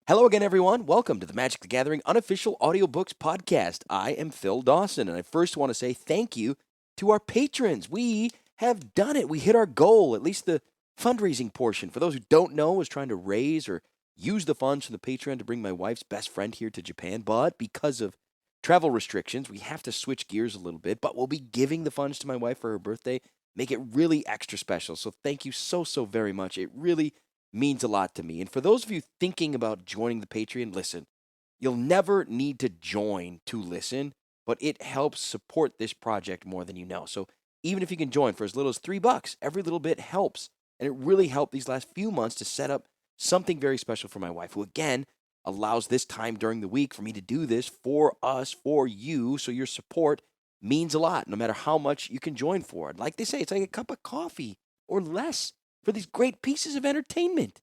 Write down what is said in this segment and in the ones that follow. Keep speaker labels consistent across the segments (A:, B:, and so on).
A: Hello again, everyone. Welcome to the Magic the Gathering unofficial audiobooks podcast. I am Phil Dawson, and I first want to say thank you to our patrons. We have done it. We hit our goal, at least the fundraising portion. For those who don't know, I was trying to raise or use the funds from the Patreon to bring my wife's best friend here to Japan, but because of travel restrictions, we have to switch gears a little bit, but we'll be giving the funds to my wife for her birthday, make it really extra special. So thank you so very much. It really means a lot to me. And for those of you thinking about joining the Patreon, listen, you'll never need to join to listen, but it helps support this project more than you know. So even if you can join for as little as $3, every little bit helps. And it really helped these last few months to set up something very special for my wife, who again allows this time during the week for me to do this for us, for you. So your support means a lot, no matter how much you can join for it. Like they say, it's like a cup of coffee or less for these great pieces of entertainment.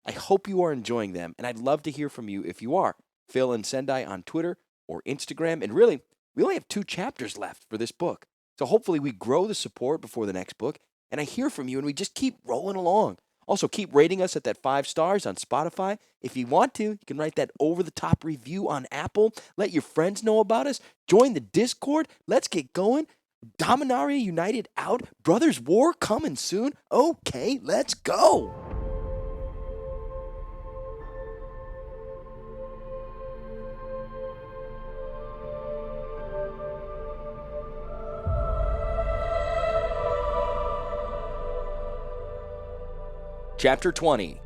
A: I hope you are enjoying them, and I'd love to hear from you if you are. Phil and Sendai on Twitter or Instagram. And really, we only have 2 chapters left for this book. So hopefully we grow the support before the next book, and I hear from you, and we just keep rolling along. Also, keep rating us at that 5 stars on Spotify. If you want to, you can write that over-the-top review on Apple. Let your friends know about us. Join the Discord. Let's get going. Dominaria United out. Brothers War coming soon. Okay, let's go. Chapter 20.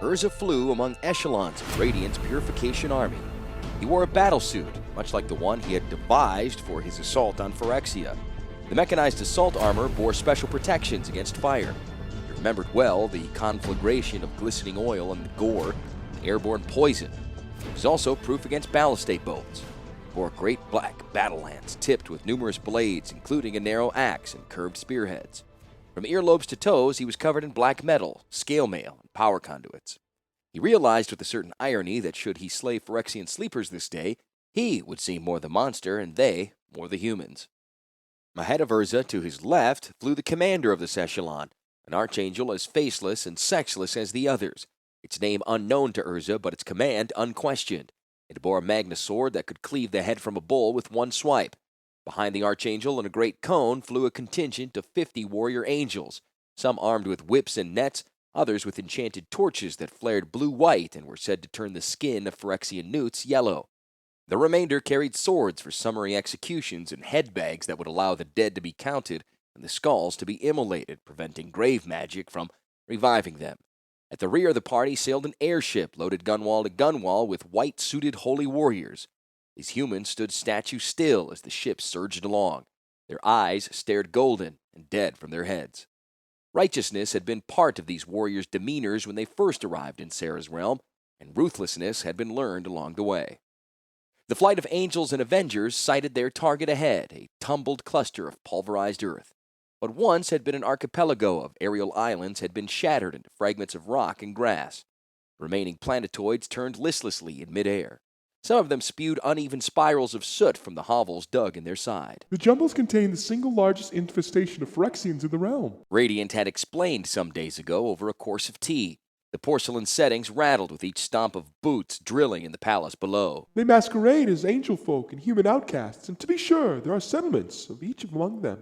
A: Urza flew among echelons of Radiant's Purification Army. He wore a battlesuit, much like the one he had devised for his assault on Phyrexia. The mechanized assault armor bore special protections against fire. He remembered well the conflagration of glistening oil and the gore and airborne poison. It was also proof against ballistate bolts. He bore great black battle lance tipped with numerous blades, including a narrow axe and curved spearheads. From earlobes to toes, he was covered in black metal, scale mail, and power conduits. He realized with a certain irony that should he slay Phyrexian sleepers this day, he would seem more the monster and they more the humans. Ahead of Urza, to his left, flew the commander of this echelon, an archangel as faceless and sexless as the others, its name unknown to Urza, but its command unquestioned. It bore a magna sword that could cleave the head from a bull with one swipe. Behind the archangel in a great cone flew a contingent of 50 warrior angels, some armed with whips and nets, others with enchanted torches that flared blue-white and were said to turn the skin of Phyrexian newts yellow. The remainder carried swords for summary executions and head bags that would allow the dead to be counted and the skulls to be immolated, preventing grave magic from reviving them. At the rear of the party sailed an airship loaded gunwale to gunwale with white-suited holy warriors. These humans stood statue still as the ship surged along. Their eyes stared golden and dead from their heads. Righteousness had been part of these warriors' demeanors when they first arrived in Sarah's realm, and ruthlessness had been learned along the way. The flight of angels and avengers sighted their target ahead, a tumbled cluster of pulverized earth. What once had been an archipelago of aerial islands had been shattered into fragments of rock and grass. The remaining planetoids turned listlessly in midair. Some of them spewed uneven spirals of soot from the hovels dug in their side.
B: The jungles contain the single largest infestation of Phyrexians in the realm.
A: Radiant had explained some days ago over a course of tea. The porcelain settings rattled with each stomp of boots drilling in the palace below.
B: They masquerade as angel folk and human outcasts, and to be sure, there are settlements of each among them.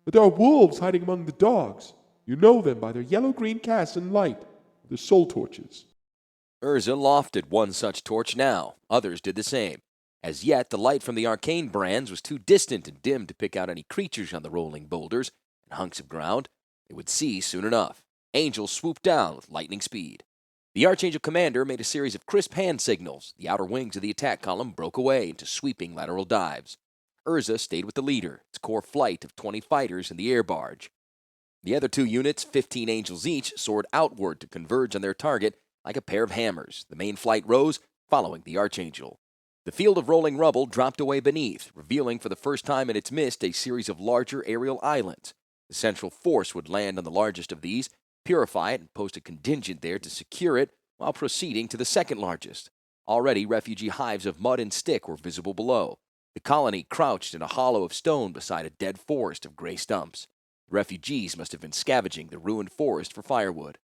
B: But there are wolves hiding among the dogs. You know them by their yellow-green casts and light, their soul torches.
A: Urza lofted one such torch now. Others did the same. As yet, the light from the arcane brands was too distant and dim to pick out any creatures on the rolling boulders and hunks of ground. They would see soon enough. Angels swooped down with lightning speed. The Archangel commander made a series of crisp hand signals. The outer wings of the attack column broke away into sweeping lateral dives. Urza stayed with the leader, its core flight of 20 fighters in the air barge. The other 2 units, 15 angels each, soared outward to converge on their target like a pair of hammers. The main flight rose, following the Archangel. The field of rolling rubble dropped away beneath, revealing for the first time in its midst a series of larger aerial islands. The central force would land on the largest of these, purify it, and post a contingent there to secure it while proceeding to the second largest. Already refugee hives of mud and stick were visible below. The colony crouched in a hollow of stone beside a dead forest of gray stumps. The refugees must have been scavenging the ruined forest for firewood.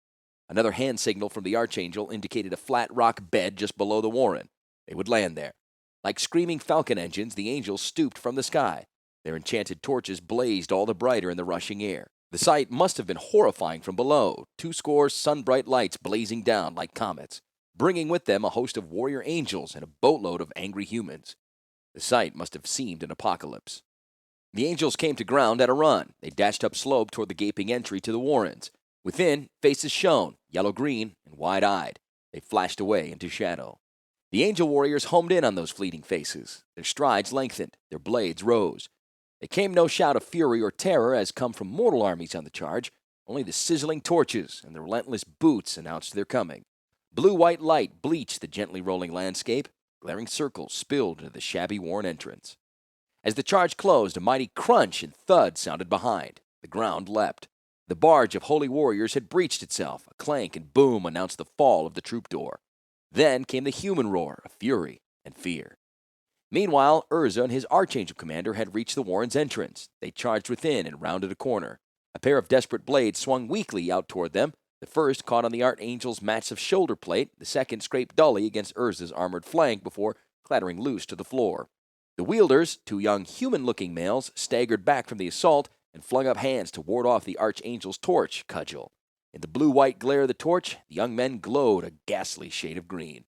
A: Another hand signal from the Archangel indicated a flat rock bed just below the warren. They would land there. Like screaming falcon engines, the angels stooped from the sky. Their enchanted torches blazed all the brighter in the rushing air. The sight must have been horrifying from below, 20 sun-bright lights blazing down like comets, bringing with them a host of warrior angels and a boatload of angry humans. The sight must have seemed an apocalypse. The angels came to ground at a run. They dashed up slope toward the gaping entry to the warrens. Within, faces shone, yellow-green and wide-eyed. They flashed away into shadow. The angel warriors homed in on those fleeting faces. Their strides lengthened, their blades rose. There came no shout of fury or terror as come from mortal armies on the charge. Only the sizzling torches and the relentless boots announced their coming. Blue-white light bleached the gently rolling landscape. Glaring circles spilled into the shabby worn entrance. As the charge closed, a mighty crunch and thud sounded behind. The ground leapt. The barge of holy warriors had breached itself. A clank and boom announced the fall of the troop door. Then came the human roar of fury and fear. Meanwhile, Urza and his Archangel commander had reached the warren's entrance. They charged within and rounded a corner. A pair of desperate blades swung weakly out toward them. The first caught on the Archangel's massive shoulder plate. The second scraped dully against Urza's armored flank before clattering loose to the floor. The wielders, 2 young human-looking males, staggered back from the assault and flung up hands to ward off the Archangel's torch cudgel. In the blue-white glare of the torch, the young men glowed a ghastly shade of green.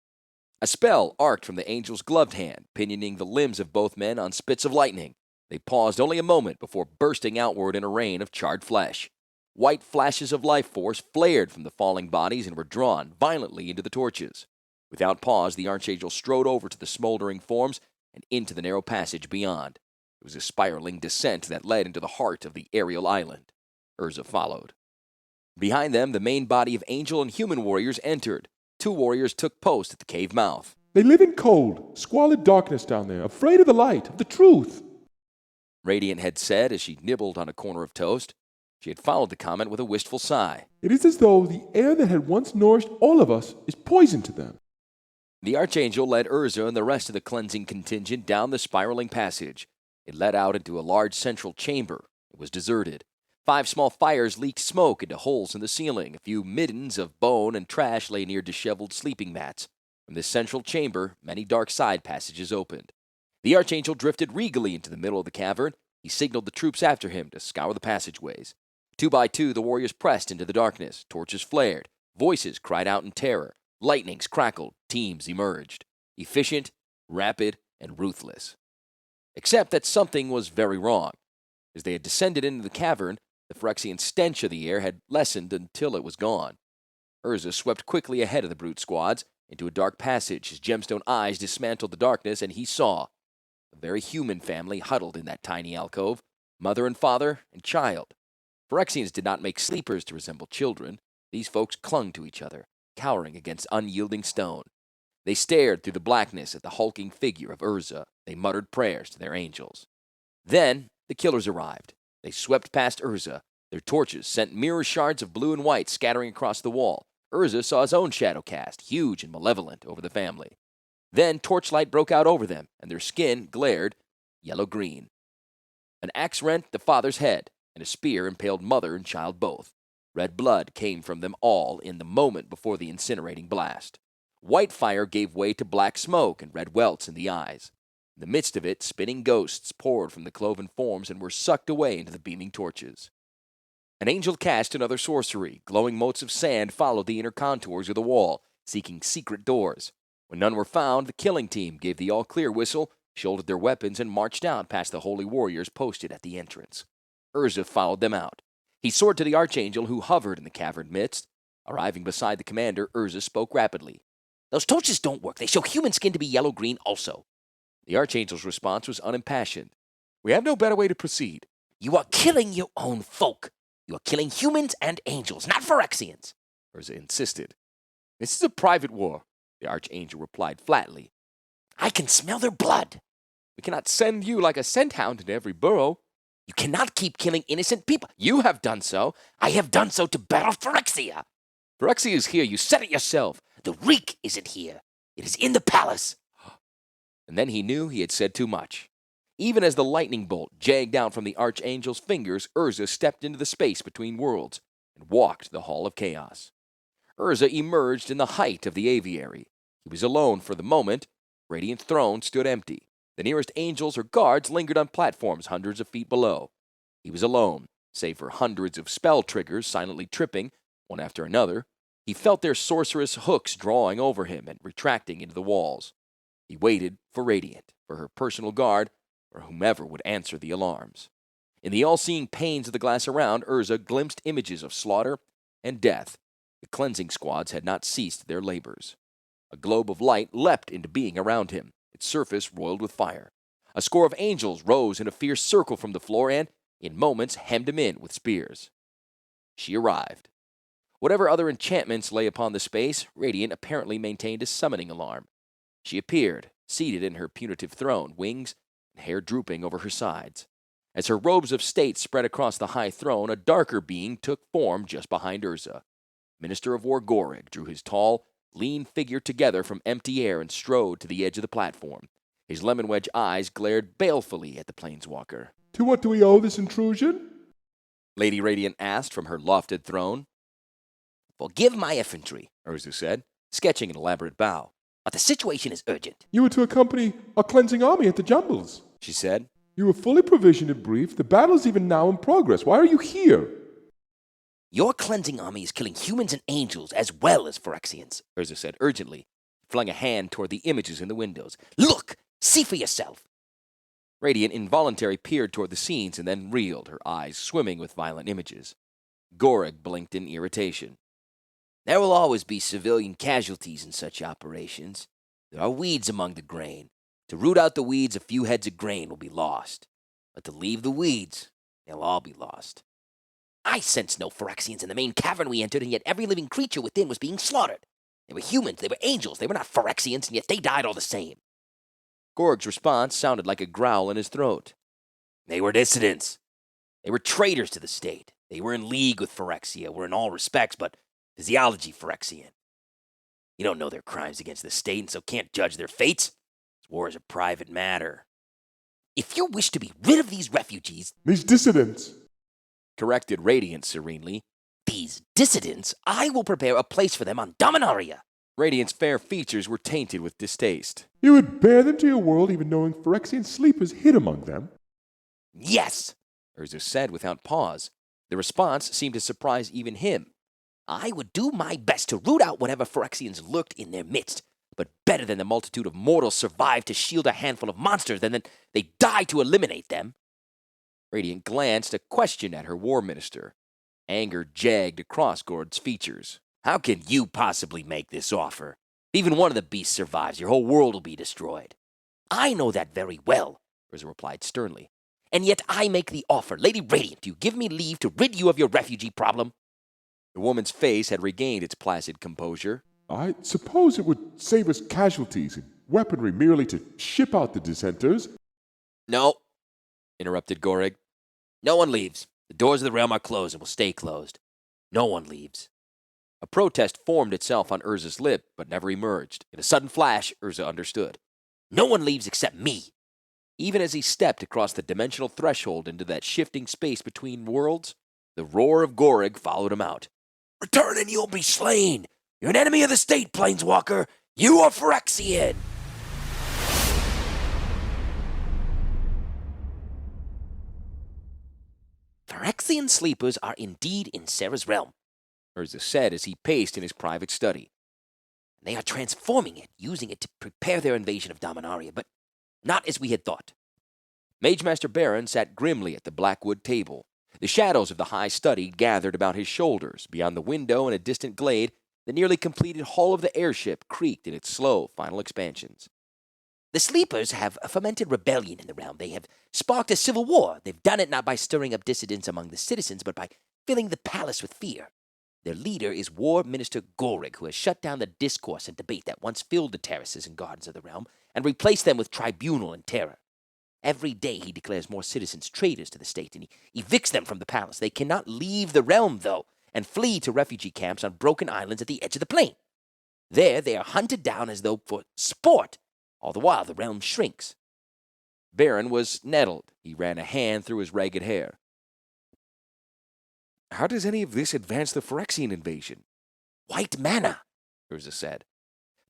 A: A spell arced from the angel's gloved hand, pinioning the limbs of both men on spits of lightning. They paused only a moment before bursting outward in a rain of charred flesh. White flashes of life force flared from the falling bodies and were drawn violently into the torches. Without pause, the Archangel strode over to the smoldering forms and into the narrow passage beyond. It was a spiraling descent that led into the heart of the aerial island. Urza followed. Behind them, the main body of angel and human warriors entered. 2 warriors took post at the cave mouth.
B: They live in cold, squalid darkness down there, afraid of the light, of the truth.
A: Radiant had said as she nibbled on a corner of toast. She had followed the comment with a wistful sigh.
B: It is as though the air that had once nourished all of us is poison to them.
A: The Archangel led Urza and the rest of the cleansing contingent down the spiraling passage. It led out into a large central chamber. It was deserted. 5 small fires leaked smoke into holes in the ceiling. A few middens of bone and trash lay near disheveled sleeping mats. From this central chamber, many dark side passages opened. The Archangel drifted regally into the middle of the cavern. He signaled the troops after him to scour the passageways. 2 by 2, the warriors pressed into the darkness. Torches flared. Voices cried out in terror. Lightnings crackled. Teams emerged. Efficient, rapid, and ruthless. Except that something was very wrong. As they had descended into the cavern, the Phyrexian stench of the air had lessened until it was gone. Urza swept quickly ahead of the brute squads into a dark passage. His gemstone eyes dismantled the darkness, and he saw a very human family huddled in that tiny alcove, mother and father and child. Phyrexians did not make sleepers to resemble children. These folks clung to each other, cowering against unyielding stone. They stared through the blackness at the hulking figure of Urza. They muttered prayers to their angels. Then the killers arrived. They swept past Urza. Their torches sent mirror shards of blue and white scattering across the wall. Urza saw his own shadow cast, huge and malevolent, over the family. Then torchlight broke out over them, and their skin glared yellow-green. An axe rent the father's head, and a spear impaled mother and child both. Red blood came from them all in the moment before the incinerating blast. White fire gave way to black smoke and red welts in the eyes. In the midst of it, spinning ghosts poured from the cloven forms and were sucked away into the beaming torches. An angel cast another sorcery. Glowing motes of sand followed the inner contours of the wall, seeking secret doors. When none were found, the killing team gave the all-clear whistle, shouldered their weapons, and marched out past the holy warriors posted at the entrance. Urza followed them out. He soared to the Archangel, who hovered in the cavern midst. Arriving beside the commander, Urza spoke rapidly. "Those torches don't work. They show human skin to be yellow-green also." The Archangel's response was unimpassioned. "We have no better way to proceed." "You are killing your own folk. You are killing humans and angels, not Phyrexians," Urza insisted. "This is a private war," the Archangel replied flatly. "I can smell their blood." "We cannot send you like a scent hound into every burrow." "You cannot keep killing innocent people." "You have done so." "I have done so to battle Phyrexia." "Phyrexia is here. You said it yourself." "The reek isn't here. It is in the palace." And then he knew he had said too much. Even as the lightning bolt jagged out from the Archangel's fingers, Urza stepped into the space between worlds and walked the Hall of Chaos. Urza emerged in the height of the aviary. He was alone for the moment. Radiant's throne stood empty. The nearest angels or guards lingered on platforms hundreds of feet below. He was alone, save for hundreds of spell triggers silently tripping, one after another. He felt their sorcerous hooks drawing over him and retracting into the walls. He waited for Radiant, for her personal guard, or whomever would answer the alarms. In the all-seeing panes of the glass around, Urza glimpsed images of slaughter and death. The cleansing squads had not ceased their labors. A globe of light leapt into being around him, its surface roiled with fire. A score of angels rose in a fierce circle from the floor and, in moments, hemmed him in with spears. She arrived. Whatever other enchantments lay upon the space, Radiant apparently maintained a summoning alarm. She appeared, seated in her punitive throne, wings and hair drooping over her sides. As her robes of state spread across the high throne, a darker being took form just behind Urza. Minister of War Gorig drew his tall, lean figure together from empty air and strode to the edge of the platform. His lemon wedge eyes glared balefully at the planeswalker.
B: To what do we owe this intrusion?
A: Lady Radiant asked from her lofted throne. Forgive my effrontery, Urza said, sketching an elaborate bow. But the situation is urgent.
B: You were to accompany our cleansing army at the Jumbles,
A: she said.
B: You were fully provisioned and briefed. The battle is even now in progress. Why are you here?
A: Your cleansing army is killing humans and angels as well as Phyrexians, Urza said urgently, flung a hand toward the images in the windows. Look! See for yourself! Radiant involuntarily peered toward the scenes and then reeled, her eyes swimming with violent images. Gorig blinked in irritation. There will always be civilian casualties in such operations. There are weeds among the grain. To root out the weeds, a few heads of grain will be lost. But to leave the weeds, they'll all be lost. I sensed no Phyrexians in the main cavern we entered, and yet every living creature within was being slaughtered. They were humans, they were angels, they were not Phyrexians, and yet they died all the same. Gorg's response sounded like a growl in his throat. They were dissidents. They were traitors to the state. They were in league with Phyrexia, were in all respects, but physiology Phyrexian. You don't know their crimes against the state, and so can't judge their fates. This war is a private matter. If you wish to be rid of these refugees...
B: These dissidents,
A: corrected Radiant serenely. These dissidents, I will prepare a place for them on Dominaria. Radiant's fair features were tainted with distaste.
B: You would bear them to your world even knowing Phyrexian sleepers hid among them?
A: Yes, Urza said without pause. The response seemed to surprise even him. I would do my best to root out whatever Phyrexians lurked in their midst, but better than the multitude of mortals survive to shield a handful of monsters than that they die to eliminate them. Radiant glanced a question at her war minister. Anger jagged across Gord's features. How can you possibly make this offer? If even one of the beasts survives, your whole world will be destroyed. I know that very well, Urza replied sternly. And yet I make the offer. Lady Radiant, do you give me leave to rid you of your refugee problem? The woman's face had regained its placid composure.
B: I suppose it would save us casualties and weaponry merely to ship out the dissenters.
A: No, interrupted Gorig. No one leaves. The doors of the realm are closed and will stay closed. No one leaves. A protest formed itself on Urza's lip, but never emerged. In a sudden flash, Urza understood. No one leaves except me. Even as he stepped across the dimensional threshold into that shifting space between worlds, the roar of Gorig followed him out. Return and you'll be slain! You're an enemy of the state, Planeswalker! You are Phyrexian! Phyrexian sleepers are indeed in Sarah's realm, Urza said as he paced in his private study. They are transforming it, using it to prepare their invasion of Dominaria, but not as we had thought. Magemaster Baron sat grimly at the blackwood table. The shadows of the high study gathered about his shoulders. Beyond the window in a distant glade, the nearly completed hull of the airship creaked in its slow final expansions. The sleepers have a fomented rebellion in the realm. They have sparked a civil war. They've done it not by stirring up dissidents among the citizens, but by filling the palace with fear. Their leader is War Minister Gorig, who has shut down the discourse and debate that once filled the terraces and gardens of the realm and replaced them with tribunal and terror. Every day he declares more citizens traitors to the state, and he evicts them from the palace. They cannot leave the realm, though, and flee to refugee camps on broken islands at the edge of the plain. There they are hunted down as though for sport. All the while the realm shrinks. Baron was nettled. He ran a hand through his ragged hair. How does any of this advance the Phyrexian invasion?
C: White mana,
A: Urza said.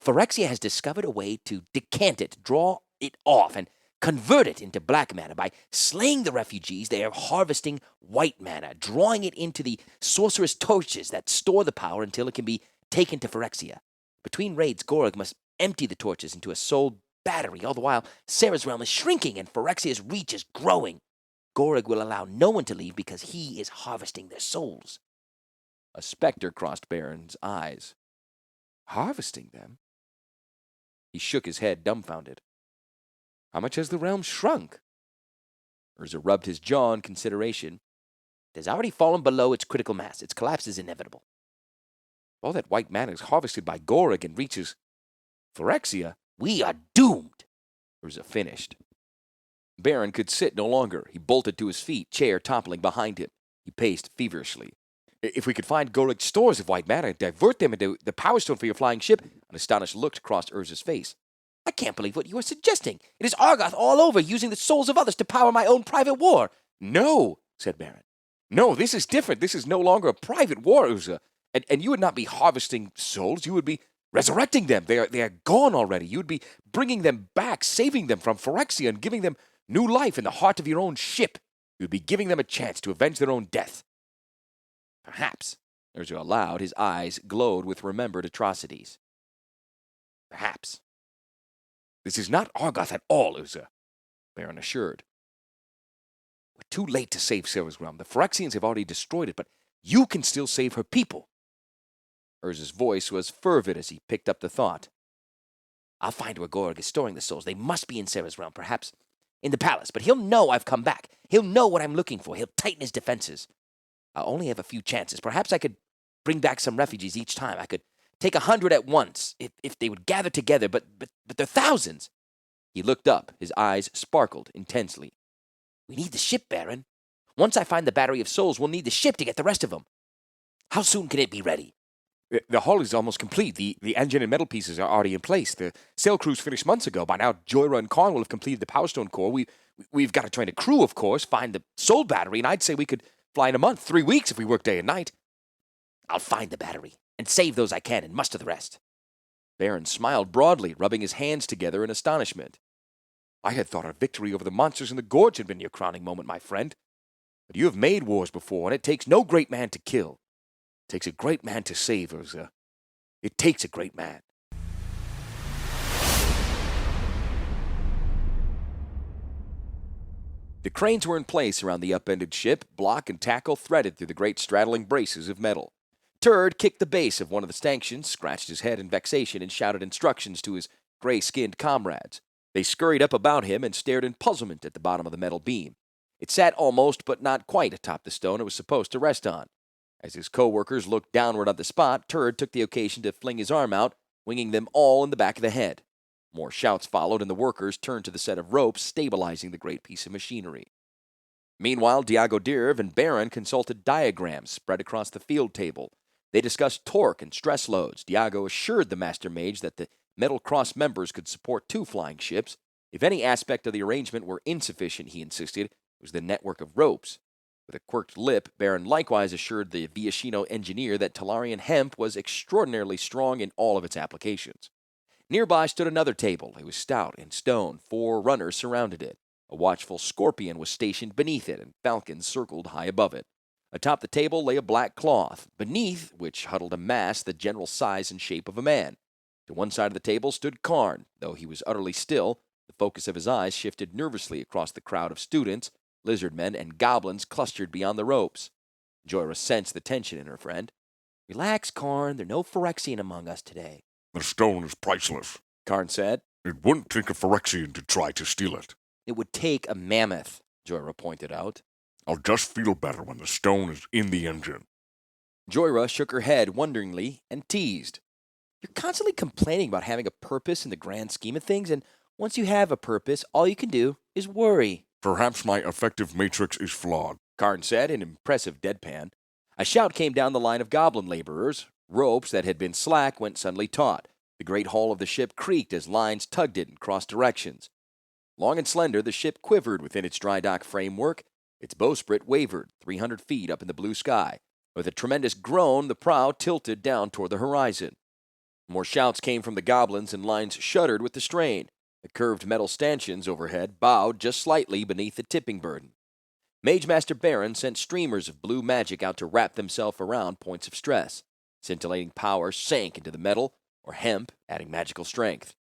C: Phyrexia has discovered a way to decant it, draw it off, and convert it into black mana. By slaying the refugees, they are harvesting white mana, drawing it into the sorcerous torches that store the power until it can be taken to Phyrexia. Between raids, Gorg must empty the torches into a soul battery. All the while, Sarah's realm is shrinking and Phyrexia's reach is growing. Gorg will allow no one to leave because he is harvesting their souls.
A: A specter crossed Baron's eyes. Harvesting them? He shook his head, dumbfounded. How much has the realm shrunk? Urza rubbed his jaw in consideration.
C: It has already fallen below its critical mass. Its collapse is inevitable.
A: All that white mana is harvested by Gorg and reaches Phyrexia.
C: We are doomed,
A: Urza finished. Baron could sit no longer. He bolted to his feet, chair toppling behind him. He paced feverishly. If we could find Gorg's stores of white mana and divert them into the Power Stone for your flying ship, an astonished look crossed Urza's face.
C: I can't believe what you are suggesting. It is Argoth all over, using the souls of others to power my own private war.
A: No, said Baron. No, this is different. This is no longer a private war, Urza. And you would not be harvesting souls. You would be resurrecting them. They are gone already. You would be bringing them back, saving them from Phyrexia, and giving them new life in the heart of your own ship. You would be giving them a chance to avenge their own death.
C: Perhaps,
A: Urza allowed. His eyes glowed with remembered atrocities.
C: Perhaps.
A: This is not Argoth at all, Urza, Baron assured. We're too late to save Sarah's realm. The Phyrexians have already destroyed it, but you can still save her people. Urza's voice was fervid as he picked up the thought.
C: I'll find where Gorg is storing the souls. They must be in Sarah's realm, perhaps in the palace. But he'll know I've come back. He'll know what I'm looking for. He'll tighten his defenses. I'll only have a few chances. Perhaps I could bring back some refugees each time. I could take 100 at once, if they would gather together, but they're thousands.
A: He looked up. His eyes sparkled intensely.
C: We need the ship, Baron. Once I find the battery of souls, we'll need the ship to get the rest of them. How soon can it be ready?
A: The hull is almost complete. The engine and metal pieces are already in place. The sail crews finished months ago. By now, Joyra and Karn will have completed the Power Stone core. We've got to train a crew, of course, find the soul battery, and I'd say we could fly in a month, 3 weeks if we work day and night.
C: I'll find the battery and save those I can and muster the rest.
A: Baron smiled broadly, rubbing his hands together in astonishment. I had thought our victory over the monsters in the gorge had been your crowning moment, my friend. But you have made wars before, and it takes no great man to kill. It takes a great man to save, Urza. It takes a great man. The cranes were in place around the upended ship, block and tackle threaded through the great straddling braces of metal. Turd kicked the base of one of the stanchions, scratched his head in vexation, and shouted instructions to his gray-skinned comrades. They scurried up about him and stared in puzzlement at the bottom of the metal beam. It sat almost but not quite atop the stone it was supposed to rest on. As his co-workers looked downward at the spot, Turd took the occasion to fling his arm out, winging them all in the back of the head. More shouts followed, and the workers turned to the set of ropes stabilizing the great piece of machinery. Meanwhile, Diago Dirv and Baron consulted diagrams spread across the field table. They discussed torque and stress loads. Diago assured the Master Mage that the metal cross members could support 2 flying ships. If any aspect of the arrangement were insufficient, he insisted, it was the network of ropes. With a quirked lip, Baron likewise assured the Viashino engineer that Talarian hemp was extraordinarily strong in all of its applications. Nearby stood another table. It was stout and stone. 4 runners surrounded it. A watchful scorpion was stationed beneath it, and falcons circled high above it. Atop the table lay a black cloth, beneath which huddled a mass the general size and shape of a man. To one side of the table stood Karn. Though he was utterly still, the focus of his eyes shifted nervously across the crowd of students, lizardmen, and goblins clustered beyond the ropes. Joyra sensed the tension in her friend.
C: Relax, Karn. There are no Phyrexian among us today.
D: The stone is priceless,
A: Karn said.
D: It wouldn't take a Phyrexian to try to steal it.
A: It would take a mammoth, Joyra pointed out.
D: I'll just feel better when the stone is in the engine.
A: Joyra shook her head wonderingly and teased. You're constantly complaining about having a purpose in the grand scheme of things, and once you have a purpose, all you can do is worry.
D: Perhaps my effective matrix is flawed,
A: Karn said in impressive deadpan. A shout came down the line of goblin laborers. Ropes that had been slack went suddenly taut. The great hull of the ship creaked as lines tugged it in cross directions. Long and slender, the ship quivered within its dry dock framework. Its bowsprit wavered 300 feet up in the blue sky. With a tremendous groan, the prow tilted down toward the horizon. More shouts came from the goblins, and lines shuddered with the strain. The curved metal stanchions overhead bowed just slightly beneath the tipping burden. Mage Master Baron sent streamers of blue magic out to wrap themselves around points of stress. Scintillating power sank into the metal, or hemp, adding magical strength.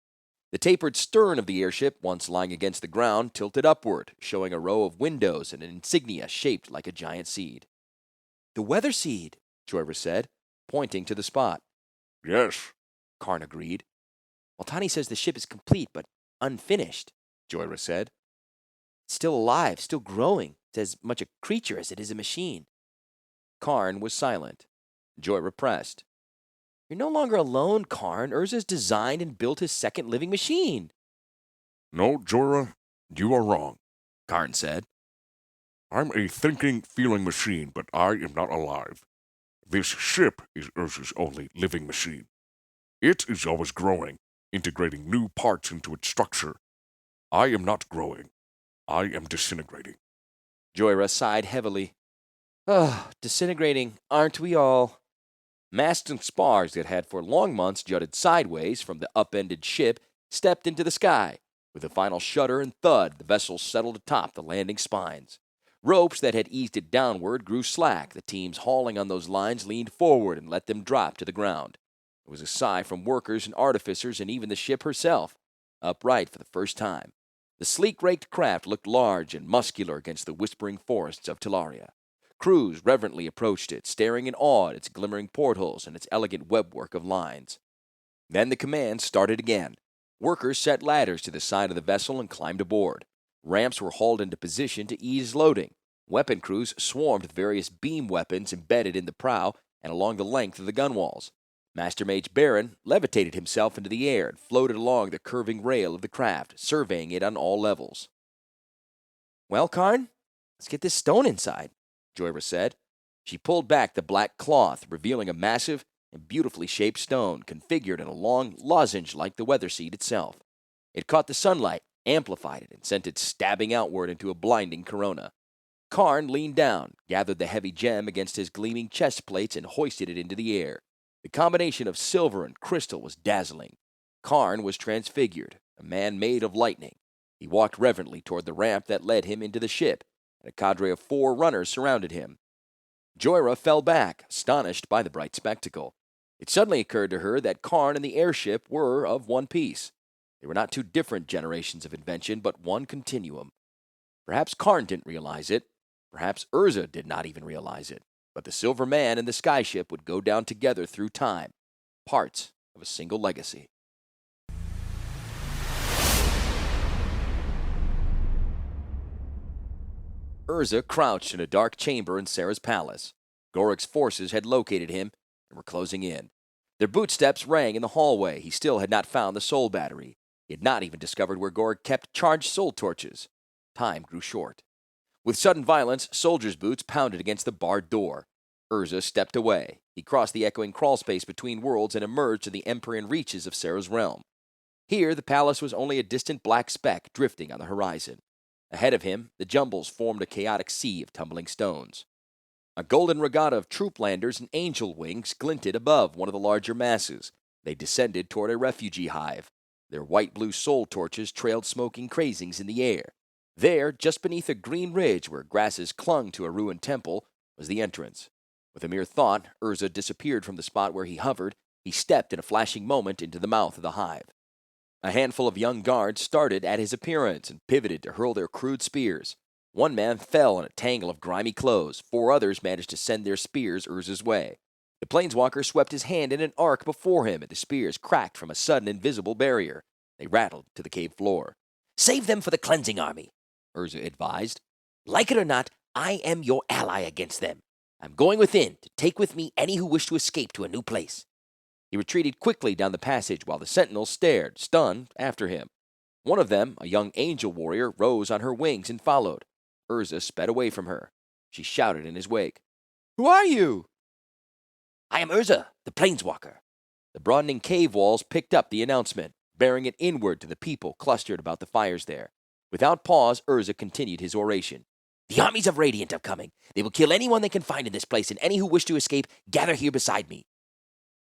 A: The tapered stern of the airship, once lying against the ground, tilted upward, showing a row of windows and an insignia shaped like a giant seed. "The weather seed," Joyra said, pointing to the spot.
D: Yes.
A: Karn agreed.
C: Altani says the ship is complete, but unfinished,
A: Joyra said.
C: It's still alive, still growing. It's as much a creature as it is a machine.
A: Karn was silent. Joyra pressed.
C: You're no longer alone, Karn. Urza's designed and built his second living machine.
D: No, Jorah, you are wrong.
A: Karn said.
D: I'm a thinking, feeling machine, but I am not alive. This ship is Urza's only living machine. It is always growing, integrating new parts into its structure. I am not growing. I am disintegrating.
A: Joyra sighed heavily.
C: Disintegrating, aren't we all?
A: Masts and spars that had for long months jutted sideways from the upended ship stepped into the sky. With a final shudder and thud, the vessel settled atop the landing spines. Ropes that had eased it downward grew slack. The teams hauling on those lines leaned forward and let them drop to the ground. There was a sigh from workers and artificers and even the ship herself, upright for the first time. The sleek raked craft looked large and muscular against the whispering forests of Talaria. Crews reverently approached it, staring in awe at its glimmering portholes and its elegant webwork of lines. Then the command started again. Workers set ladders to the side of the vessel and climbed aboard. Ramps were hauled into position to ease loading. Weapon crews swarmed with various beam weapons embedded in the prow and along the length of the gunwales. Master Mage Baron levitated himself into the air and floated along the curving rail of the craft, surveying it on all levels.
C: Well, Karn, let's get this stone inside,
A: Joyra said. She pulled back the black cloth, revealing a massive and beautifully shaped stone configured in a long lozenge like the weather seed itself. It caught the sunlight, amplified it, and sent it stabbing outward into a blinding corona. Karn leaned down, gathered the heavy gem against his gleaming chest plates, and hoisted it into the air. The combination of silver and crystal was dazzling. Karn was transfigured, a man made of lightning. He walked reverently toward the ramp that led him into the ship, and a cadre of 4 runners surrounded him. Joyra fell back, astonished by the bright spectacle. It suddenly occurred to her that Karn and the airship were of one piece. They were not 2 different generations of invention, but one continuum. Perhaps Karn didn't realize it. Perhaps Urza did not even realize it. But the Silver Man and the Skyship would go down together through time, parts of a single legacy. Urza crouched in a dark chamber in Sarah's palace. Gorik's forces had located him and were closing in. Their bootsteps rang in the hallway. He still had not found the soul battery. He had not even discovered where Gorik kept charged soul torches. Time grew short. With sudden violence, soldiers' boots pounded against the barred door. Urza stepped away. He crossed the echoing crawlspace between worlds and emerged in the empyrean reaches of Sarah's realm. Here, the palace was only a distant black speck drifting on the horizon. Ahead of him, the jumbles formed a chaotic sea of tumbling stones. A golden regatta of trooplanders and angel wings glinted above one of the larger masses. They descended toward a refugee hive. Their white-blue soul torches trailed smoking crazings in the air. There, just beneath a green ridge where grasses clung to a ruined temple, was the entrance. With a mere thought, Urza disappeared from the spot where he hovered. He stepped in a flashing moment into the mouth of the hive. A handful of young guards started at his appearance and pivoted to hurl their crude spears. One man fell in a tangle of grimy clothes. 4 others managed to send their spears Urza's way. The planeswalker swept his hand in an arc before him, and the spears cracked from a sudden invisible barrier. They rattled to the cave floor.
C: Save them for the cleansing army,
A: Urza advised.
C: Like it or not, I am your ally against them. I'm going within to take with me any who wish to escape to a new place.
A: He retreated quickly down the passage while the sentinels stared, stunned, after him. One of them, a young angel warrior, rose on her wings and followed. Urza sped away from her. She shouted in his wake. "Who are you?"
C: I am Urza, the planeswalker.
A: The broadening cave walls picked up the announcement, bearing it inward to the people clustered about the fires there.
C: Without pause, Urza continued his oration. The armies of Radiant are coming. They will kill anyone they can find in this place, and any who wish to escape, gather here beside me.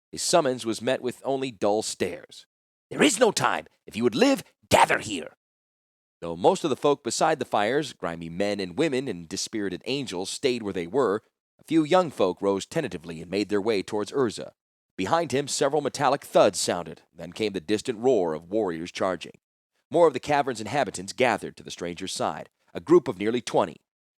C: His summons was met with only dull stares. There is no time. If you would live, gather here. Though most of the folk beside the fires, grimy men and women and dispirited angels, stayed where they were, a few young folk rose tentatively and made their way towards Urza. Behind him, several metallic thuds sounded. Then came the distant roar of warriors charging. More of the cavern's inhabitants gathered to the stranger's side, a group of nearly 20.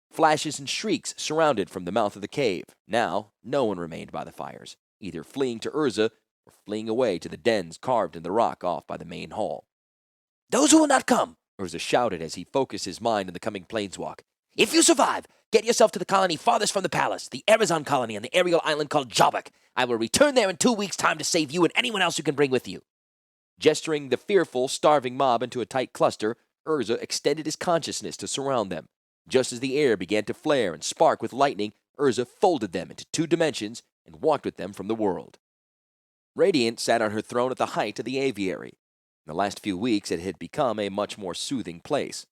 C: Flashes and shrieks surrounded from the mouth of the cave. Now, no one remained by the fires, either fleeing to Urza or fleeing away to the dens carved in the rock off by the main hall. Those who will not come, Urza shouted as he focused his mind on the coming planeswalk. If you survive, get yourself to the colony farthest from the palace, the Arizon colony on the aerial island called Jobak. I will return there in 2 weeks' time to save you and anyone else you can bring with you. Gesturing the fearful, starving mob into a tight cluster, Urza extended his consciousness to surround them. Just as the air began to flare and spark with lightning, Urza folded them into 2 dimensions and walked with them from the world. Radiant sat on her throne at the height of the aviary. In the last few weeks, it had become a much more soothing place.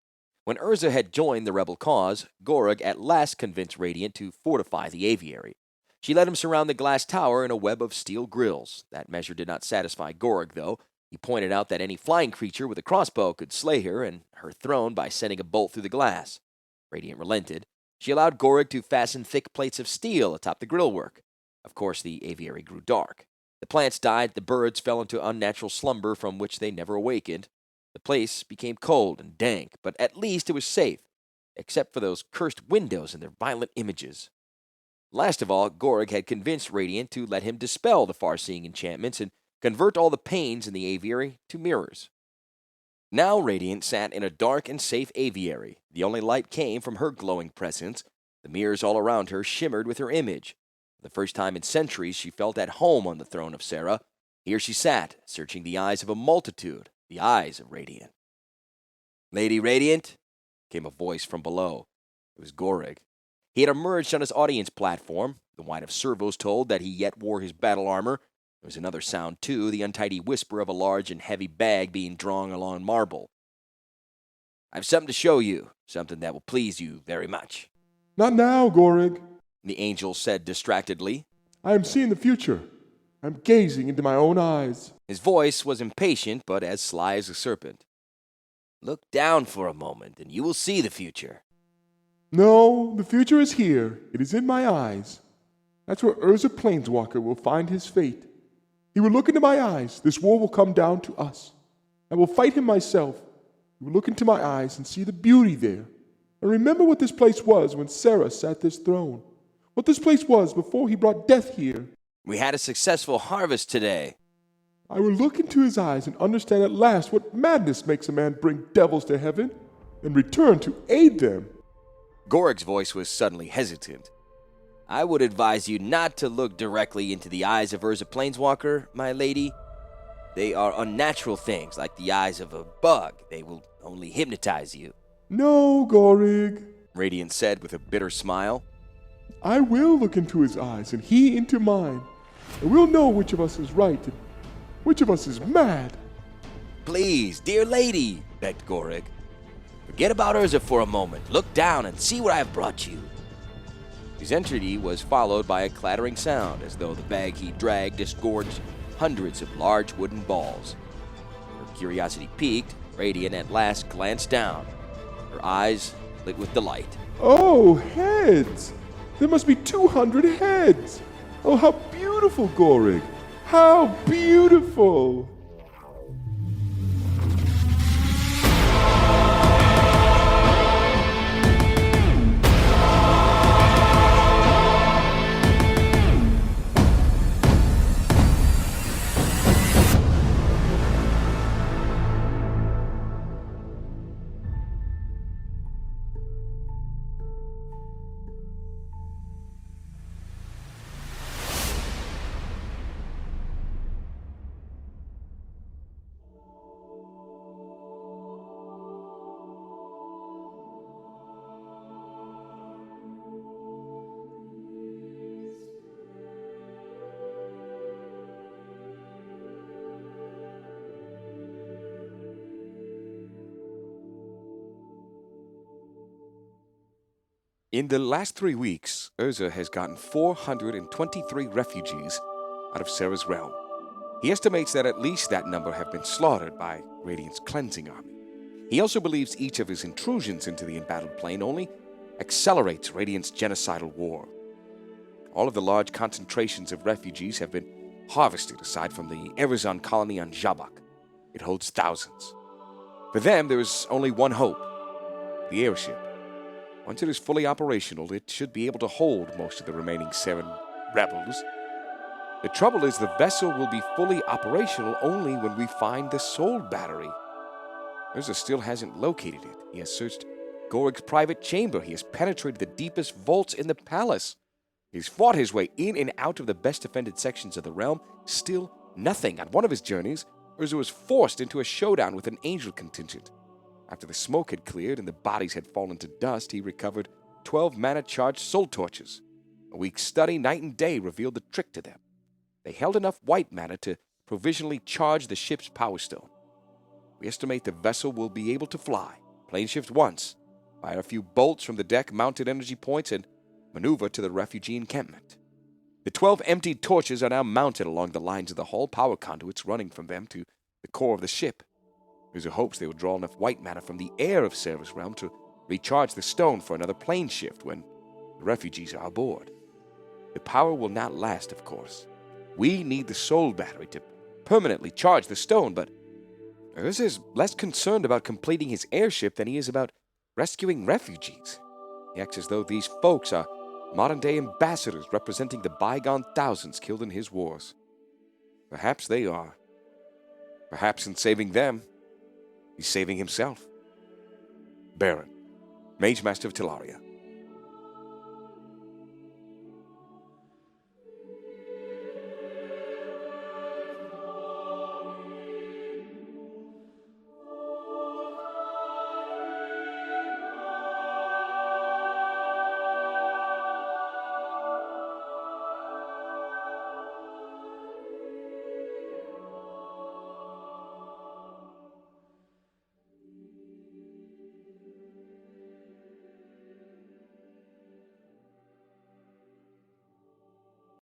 C: When Urza had joined the rebel cause, Gorg at last convinced Radiant to fortify the aviary. She let him surround the glass tower in a web of steel grills. That measure did not satisfy Gorg, though. He pointed out that any flying creature with a crossbow could slay her and her throne by sending a bolt through the glass. Radiant relented. She allowed Gorg to fasten thick plates of steel atop the grillwork. Of course, the aviary grew dark. The plants died, the birds fell into unnatural slumber from which they never awakened. The place became cold and dank, but at least it was safe, except for those cursed windows and their violent images. Last of all, Gorg had convinced Radiant to let him dispel the far-seeing enchantments and convert all the panes in the aviary to mirrors. Now Radiant sat in a dark and safe aviary. The only light came from her glowing presence. The mirrors all around her shimmered with her image. For the first time in centuries, she felt at home on the throne of Serra. Here she sat, searching the eyes of a multitude, the eyes of Radiant. Lady Radiant, came a voice from below. It was Gorg. He had emerged on his audience platform. The whine of servos told that he yet wore his battle armor. There was another sound, too, the untidy whisper of a large and heavy bag being drawn along marble. I've something to show you, something that will please you very much.
B: Not now, Gorg,
C: the angel said distractedly.
B: I am seeing the future. I'm gazing into my own eyes.
C: His voice was impatient, but as sly as a serpent. Look down for a moment, and you will see the future.
B: No, the future is here. It is in my eyes. That's where Urza Planeswalker will find his fate. He will look into my eyes. This war will come down to us. I will fight him myself. He will look into my eyes and see the beauty there. And remember what this place was when Serra sat this throne. What this place was before he brought death here.
C: We had a successful harvest today.
B: I will look into his eyes and understand at last what madness makes a man bring devils to heaven and return to aid them.
C: Gorg's voice was suddenly hesitant. I would advise you not to look directly into the eyes of Urza Planeswalker, my lady. They are unnatural things, like the eyes of a bug. They will only hypnotize you.
B: No, Gorg,
C: Radiant said with a bitter smile.
B: I will look into his eyes and he into mine, and we'll know which of us is right and which of us is mad.
C: Please, dear lady, begged Gorg. Forget about Urza for a moment. Look down and see what I have brought you. His entry was followed by a clattering sound, as though the bag he dragged disgorged hundreds of large wooden balls. Her curiosity piqued, Radiant at last glanced down, her eyes lit with delight.
B: Oh, heads! There must be 200 heads! Oh, how beautiful, Gorg! How beautiful!
E: In the last 3 weeks, Urza has gotten 423 refugees out of Sarah's realm. He estimates that at least that number have been slaughtered by Radiant's cleansing army. He also believes each of his intrusions into the embattled plane only accelerates Radiant's genocidal war. All of the large concentrations of refugees have been harvested aside from the Arizon colony on Jabak. It holds thousands. For them, there is only one hope: the airship. Once it is fully operational, it should be able to hold most of the remaining Saren rebels. The trouble is the vessel will be fully operational only when we find the soul battery. Urza still hasn't located it. He has searched Gorig's private chamber. He has penetrated the deepest vaults in the palace. He's fought his way in and out of the best defended sections of the realm. Still nothing. On one of his journeys, Urza was forced into a showdown with an angel contingent. After the smoke had cleared and the bodies had fallen to dust, he recovered 12 mana-charged soul torches. A week's study, night and day, revealed the trick to them. They held enough white mana to provisionally charge the ship's power stone. We estimate the vessel will be able to fly, plane shift once, fire a few bolts from the deck-mounted energy points, and maneuver to the refugee encampment. The 12 empty torches are now mounted along the lines of the hull, power conduits running from them to the core of the ship. Urza hopes they will draw enough white matter from the air of Sarah's realm to recharge the stone for another plane shift when the refugees are aboard. The power will not last, of course. We need the soul battery to permanently charge the stone, but Urza is less concerned about completing his airship than he is about rescuing refugees. He acts as though these folks are modern-day ambassadors representing the bygone thousands killed in his wars. Perhaps they are. Perhaps in saving them, he's saving himself. Baron, Mage Master of Talaria.